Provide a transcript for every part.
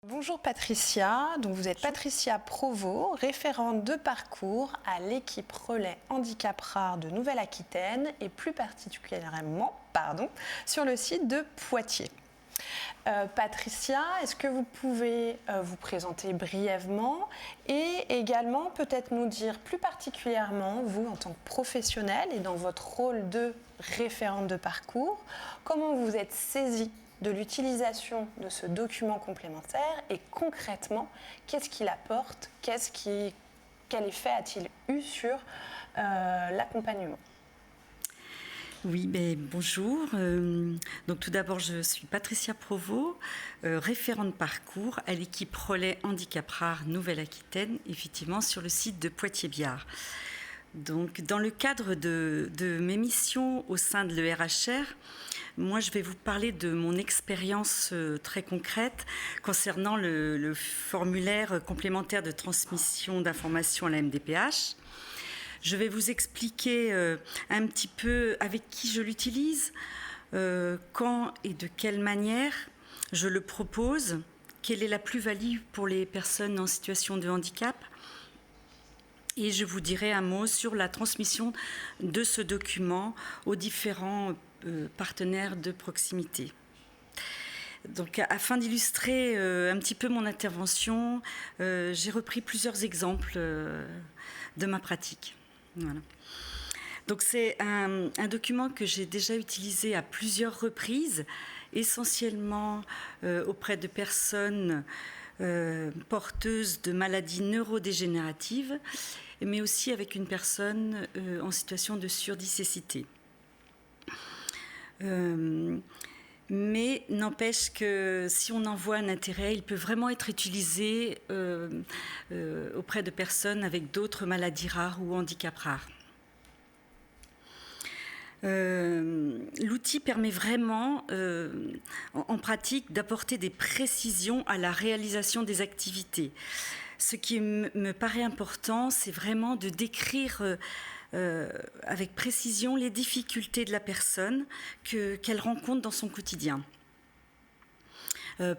Bonjour Patricia, donc vous êtes Patricia Provost, référente de parcours à l'équipe relais handicap rare de Nouvelle-Aquitaine et plus particulièrement sur le site de Poitiers. Patricia, est-ce que vous pouvez vous présenter brièvement et également peut-être nous dire plus particulièrement, vous en tant que professionnelle et dans votre rôle de référente de parcours, comment vous êtes saisie de l'utilisation de ce document complémentaire et concrètement, qu'est-ce qu'il apporte, quel effet a-t-il eu sur l'accompagnement ? Oui, bonjour. Donc tout d'abord, je suis Patricia Provost, référente parcours à l'équipe relais handicap rare Nouvelle-Aquitaine, effectivement sur le site de Poitiers-Biard. Donc dans le cadre de mes missions au sein de l'ERHR, moi je vais vous parler de mon expérience très concrète concernant le formulaire complémentaire de transmission d'informations à la MDPH. Je vais vous expliquer un petit peu avec qui je l'utilise, quand et de quelle manière je le propose, quelle est la plus-value pour les personnes en situation de handicap. Et je vous dirai un mot sur la transmission de ce document aux différents partenaires de proximité. Donc, afin d'illustrer un petit peu mon intervention, j'ai repris plusieurs exemples de ma pratique. Voilà. Donc c'est un document que j'ai déjà utilisé à plusieurs reprises, essentiellement auprès de personnes porteuses de maladies neurodégénératives, mais aussi avec une personne en situation de surdicécité. Mais n'empêche que si on en voit un intérêt, il peut vraiment être utilisé auprès de personnes avec d'autres maladies rares ou handicaps rares. L'outil permet vraiment, en pratique, d'apporter des précisions à la réalisation des activités. Ce qui me paraît important, c'est vraiment de décrire avec précision les difficultés de la personne qu'elle rencontre dans son quotidien.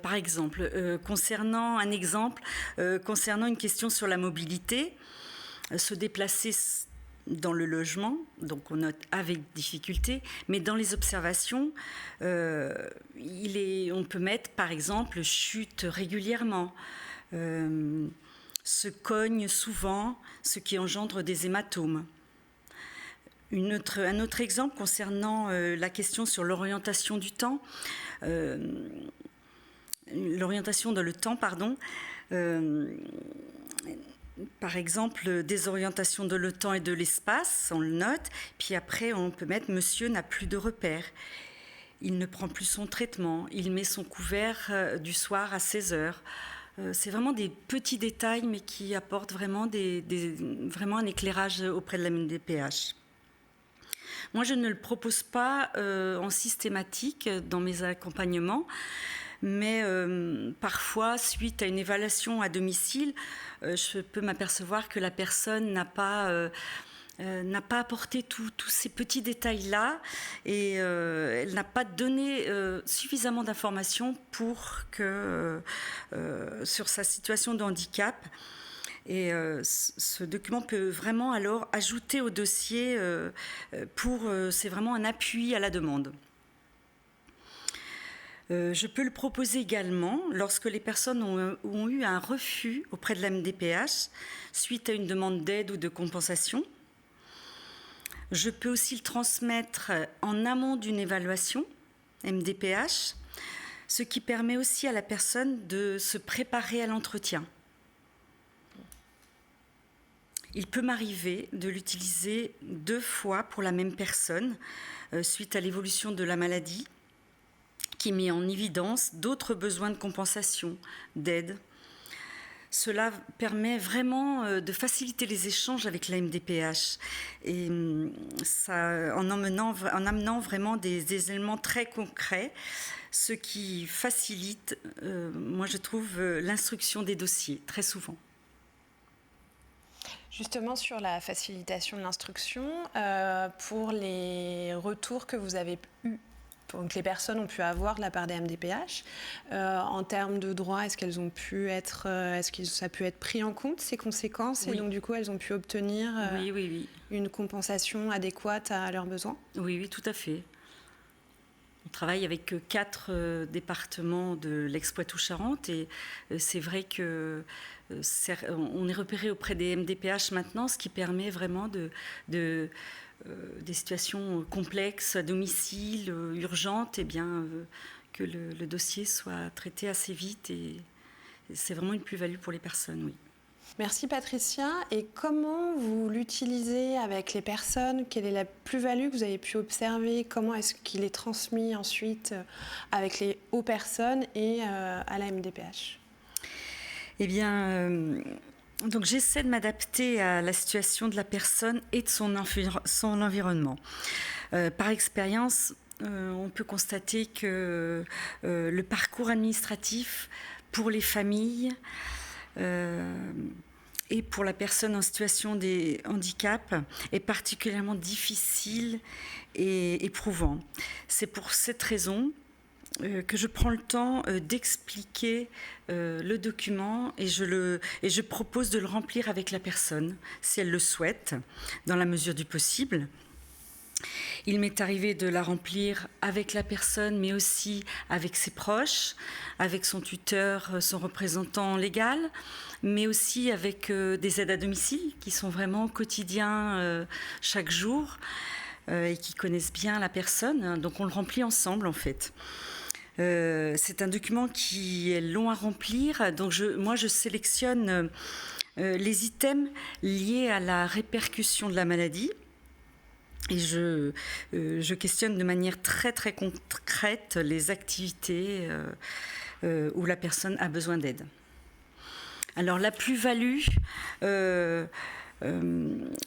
Par exemple, concernant une question sur la mobilité, se déplacer dans le logement, donc on note avec difficulté, mais dans les observations, on peut mettre par exemple chute régulièrement, se cogne souvent, ce qui engendre des hématomes. Un autre exemple concernant la question sur l'orientation du temps, l'orientation dans le temps, par exemple, désorientation de le temps et de l'espace, on le note, puis après on peut mettre « Monsieur n'a plus de repères ». Il ne prend plus son traitement, il met son couvert du soir à 16h. C'est vraiment des petits détails, mais qui apportent vraiment, vraiment un éclairage auprès de la MDPH. Moi, je ne le propose pas en systématique dans mes accompagnements, mais parfois, suite à une évaluation à domicile, je peux m'apercevoir que la personne n'a pas apporté tous ces petits détails-là et elle n'a pas donné suffisamment d'informations sur sa situation de handicap. Et ce document peut vraiment alors ajouter au dossier c'est vraiment un appui à la demande. Je peux le proposer également lorsque les personnes ont eu un refus auprès de la MDPH suite à une demande d'aide ou de compensation. Je peux aussi le transmettre en amont d'une évaluation MDPH, ce qui permet aussi à la personne de se préparer à l'entretien. Il peut m'arriver de l'utiliser 2 fois pour la même personne suite à l'évolution de la maladie qui met en évidence d'autres besoins de compensation, d'aide. Cela permet vraiment de faciliter les échanges avec la MDPH et en amenant vraiment des éléments très concrets, ce qui facilite, moi je trouve, l'instruction des dossiers très souvent. Justement, sur la facilitation de l'instruction, pour les retours que vous avez eus, que les personnes ont pu avoir de la part des MDPH, en termes de droits, est-ce qu'elles ont pu être, est-ce que ça a pu être pris en compte, ces conséquences, Oui. Et donc du coup, elles ont pu obtenir Oui. une compensation adéquate à leurs besoins? Oui, tout à fait. On travaille avec 4 départements de l'Ex-Poitou-Charentes et c'est vrai que on est repéré auprès des MDPH maintenant, ce qui permet vraiment des situations complexes à domicile, urgentes, que le dossier soit traité assez vite et c'est vraiment une plus-value pour les personnes, oui. Merci Patricia. Et comment vous l'utilisez avec les personnes? Quelle est la plus-value que vous avez pu observer? Comment est-ce qu'il est transmis ensuite aux personnes et à la MDPH? Donc j'essaie de m'adapter à la situation de la personne et de son environnement. Par expérience, on peut constater que le parcours administratif pour les familles et pour la personne en situation de handicap est particulièrement difficile et éprouvant. C'est pour cette raison que je prends le temps d'expliquer le document et je propose de le remplir avec la personne, si elle le souhaite, dans la mesure du possible. Il m'est arrivé de la remplir avec la personne, mais aussi avec ses proches, avec son tuteur, son représentant légal, mais aussi avec des aides à domicile qui sont vraiment au quotidien chaque jour et qui connaissent bien la personne. Donc on le remplit ensemble en fait. C'est un document qui est long à remplir, donc moi je sélectionne les items liés à la répercussion de la maladie. Et je questionne de manière très très concrète les activités où la personne a besoin d'aide. Alors la plus-value,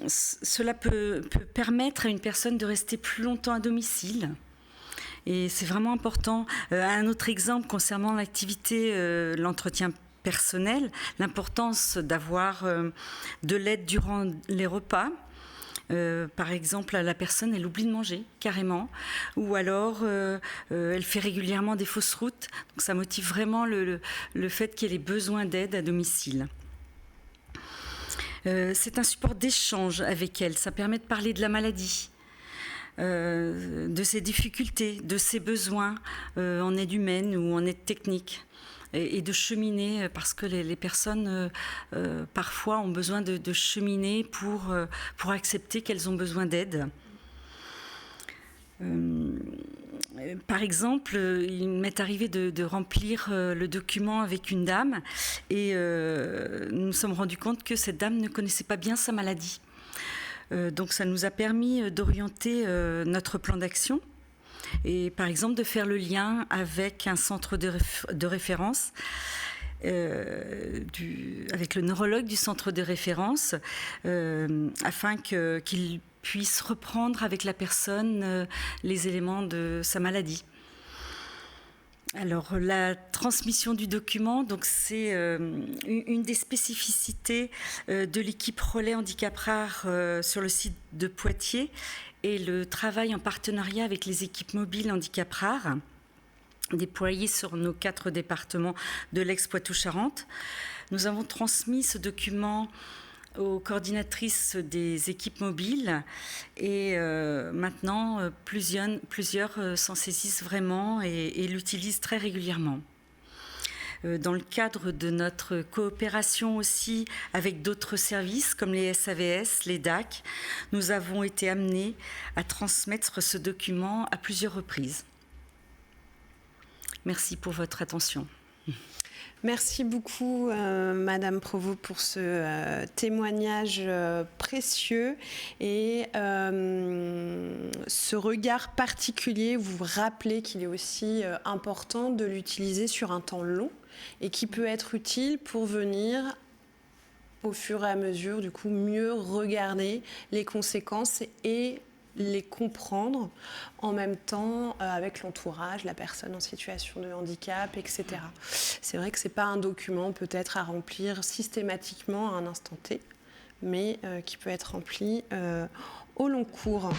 cela peut permettre à une personne de rester plus longtemps à domicile. Et c'est vraiment important. Un autre exemple concernant l'activité, l'entretien personnel, l'importance d'avoir de l'aide durant les repas. Par exemple, la personne, elle oublie de manger carrément, ou alors elle fait régulièrement des fausses routes. Donc ça motive vraiment le fait qu'elle ait besoin d'aide à domicile. C'est un support d'échange avec elle. Ça permet de parler de la maladie, de ses difficultés, de ses besoins en aide humaine ou en aide technique. Et de cheminer, parce que les personnes parfois ont besoin de cheminer pour accepter qu'elles ont besoin d'aide. Par exemple, il m'est arrivé de remplir le document avec une dame et nous nous sommes rendus compte que cette dame ne connaissait pas bien sa maladie. Donc ça nous a permis d'orienter notre plan d'action. Et par exemple de faire le lien avec un centre de référence, avec le neurologue du centre de référence, afin qu'il puisse reprendre avec la personne les éléments de sa maladie. Alors la transmission du document, donc c'est une des spécificités de l'équipe Relais Handicap Rare sur le site de Poitiers et le travail en partenariat avec les équipes mobiles Handicap Rare déployées sur nos 4 départements de l'Ex-Poitou-Charentes. Nous avons transmis ce document aux coordinatrices des équipes mobiles et maintenant plusieurs s'en saisissent vraiment et l'utilisent très régulièrement. Dans le cadre de notre coopération aussi avec d'autres services comme les SAVS, les DAC, nous avons été amenés à transmettre ce document à plusieurs reprises. Merci pour votre attention. Merci beaucoup, Madame Provost, pour ce témoignage précieux et ce regard particulier. Vous vous rappelez qu'il est aussi important de l'utiliser sur un temps long et qui peut être utile pour venir, au fur et à mesure, du coup, mieux regarder les conséquences et les comprendre en même temps avec l'entourage, la personne en situation de handicap, etc. C'est vrai que ce n'est pas un document peut-être à remplir systématiquement à un instant T, mais qui peut être rempli au long cours.